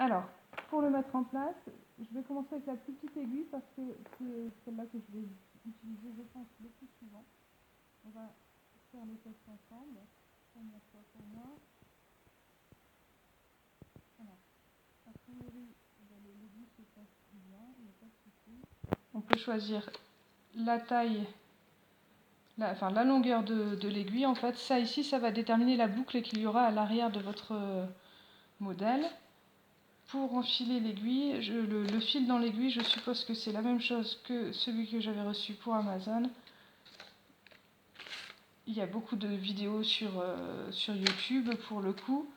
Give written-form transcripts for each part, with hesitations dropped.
Alors, pour le mettre en place, je vais commencer avec la plus petite aiguille parce que c'est celle-là que je vais utiliser, je pense, le plus souvent. On va faire le test ensemble. Première fois pour moi. Alors, a priori, l'aiguille se passe bien, il n'y a pas de souci. On peut choisir la taille, la longueur de l'aiguille. En fait, ça ici, ça va déterminer la boucle qu'il y aura à l'arrière de votre modèle. Pour enfiler l'aiguille, le fil dans l'aiguille, je suppose que c'est la même chose que celui que j'avais reçu pour Amazon. Il y a beaucoup de vidéos sur YouTube pour le coup.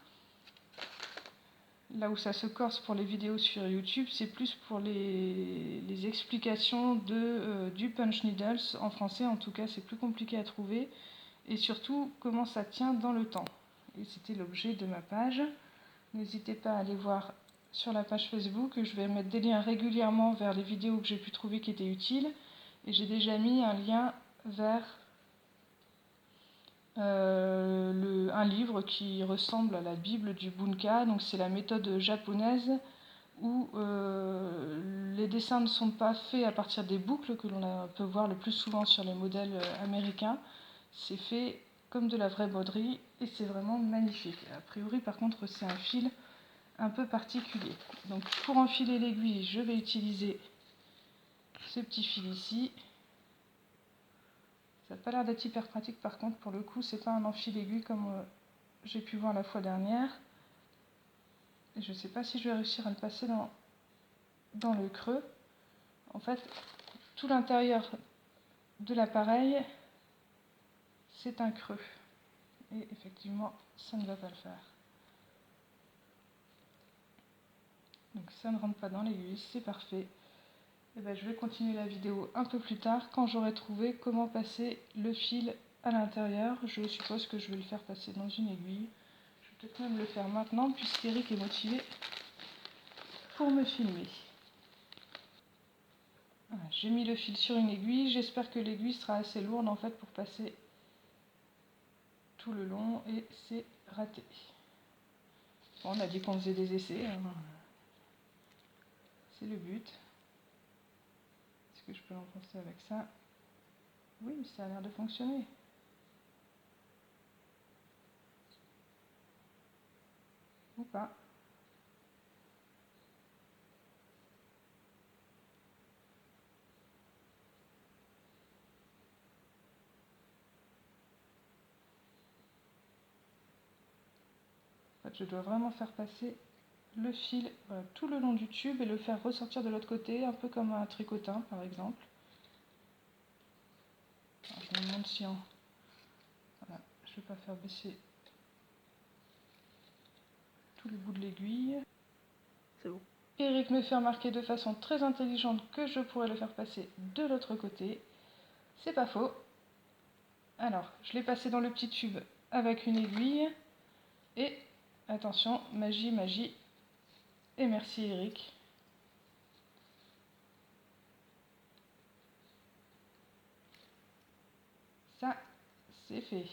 Là où ça se corse pour les vidéos sur YouTube, c'est plus pour les explications du punch needles. En français, en tout cas, c'est plus compliqué à trouver. Et surtout, comment ça tient dans le temps. Et c'était l'objet de ma page. N'hésitez pas à aller voir sur la page Facebook. Je vais mettre des liens régulièrement vers les vidéos que j'ai pu trouver qui étaient utiles. Et j'ai déjà mis un lien vers un livre qui ressemble à la Bible du Bunka. Donc c'est la méthode japonaise où les dessins ne sont pas faits à partir des boucles que l'on peut voir le plus souvent sur les modèles américains. C'est fait comme de la vraie broderie et c'est vraiment magnifique. A priori, par contre, c'est un fil un peu particulier. Donc pour enfiler l'aiguille, je vais utiliser ce petit fil ici. Ça n'a pas l'air d'être hyper pratique, par contre, pour le coup, c'est pas un enfil aiguille comme j'ai pu voir la fois dernière. Et je ne sais pas si je vais réussir à le passer dans le creux. En fait, tout l'intérieur de l'appareil, c'est un creux. Et effectivement, ça ne va pas le faire. Donc ça ne rentre pas dans l'aiguille, c'est parfait. Et ben, je vais continuer la vidéo un peu plus tard quand j'aurai trouvé comment passer le fil à l'intérieur. Je suppose que je vais le faire passer dans une aiguille. Je vais peut-être même le faire maintenant puisqu'Eric est motivé pour me filmer. Voilà, j'ai mis le fil sur une aiguille. J'espère que l'aiguille sera assez lourde en fait pour passer tout le long et c'est raté. Bon, on a dit qu'on faisait des essais. Hein. C'est le but. Est-ce que je peux l'enfoncer avec ça? Oui, ça a l'air de fonctionner. Ou pas. En fait, je dois vraiment faire passer le fil tout le long du tube et le faire ressortir de l'autre côté, un peu comme un tricotin par exemple. Alors, je me demande si voilà, je ne vais pas faire baisser tous les bouts de l'aiguille. C'est bon. Eric me fait remarquer de façon très intelligente que je pourrais le faire passer de l'autre côté. C'est pas faux. Alors, je l'ai passé dans le petit tube avec une aiguille. Et attention, magie, magie. Et merci Eric. Ça, c'est fait.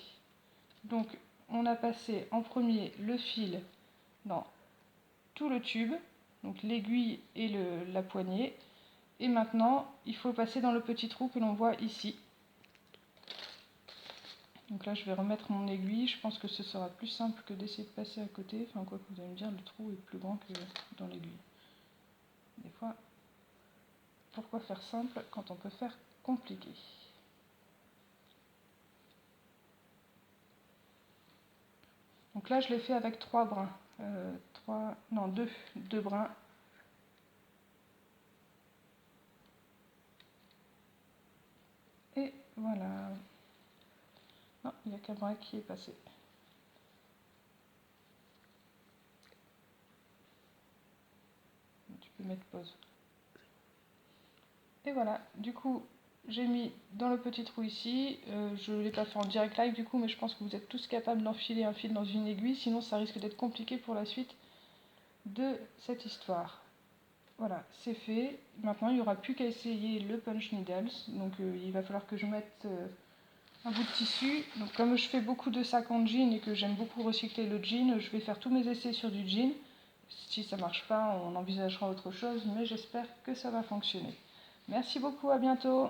Donc, on a passé en premier le fil dans tout le tube, donc l'aiguille et la poignée. Et maintenant, il faut passer dans le petit trou que l'on voit ici. Donc là, je vais remettre mon aiguille. Je pense que ce sera plus simple que d'essayer de passer à côté. Enfin, quoi que vous allez me dire, le trou est plus grand que dans l'aiguille. Des fois, pourquoi faire simple quand on peut faire compliqué? Donc là, je l'ai fait avec 3 brins. Deux brins. Et voilà. Non, il n'y a qu'un brin qui est passé. Tu peux mettre pause. Et voilà, du coup, j'ai mis dans le petit trou ici. Je ne l'ai pas fait en direct live du coup, mais je pense que vous êtes tous capables d'enfiler un fil dans une aiguille. Sinon, ça risque d'être compliqué pour la suite de cette histoire. Voilà, c'est fait. Maintenant, il n'y aura plus qu'à essayer le punch needles. Donc, il va falloir que je mette un bout de tissu. Donc, comme je fais beaucoup de sacs en jean et que j'aime beaucoup recycler le jean, je vais faire tous mes essais sur du jean. Si ça marche pas, on envisagera autre chose, mais j'espère que ça va fonctionner. Merci beaucoup, à bientôt.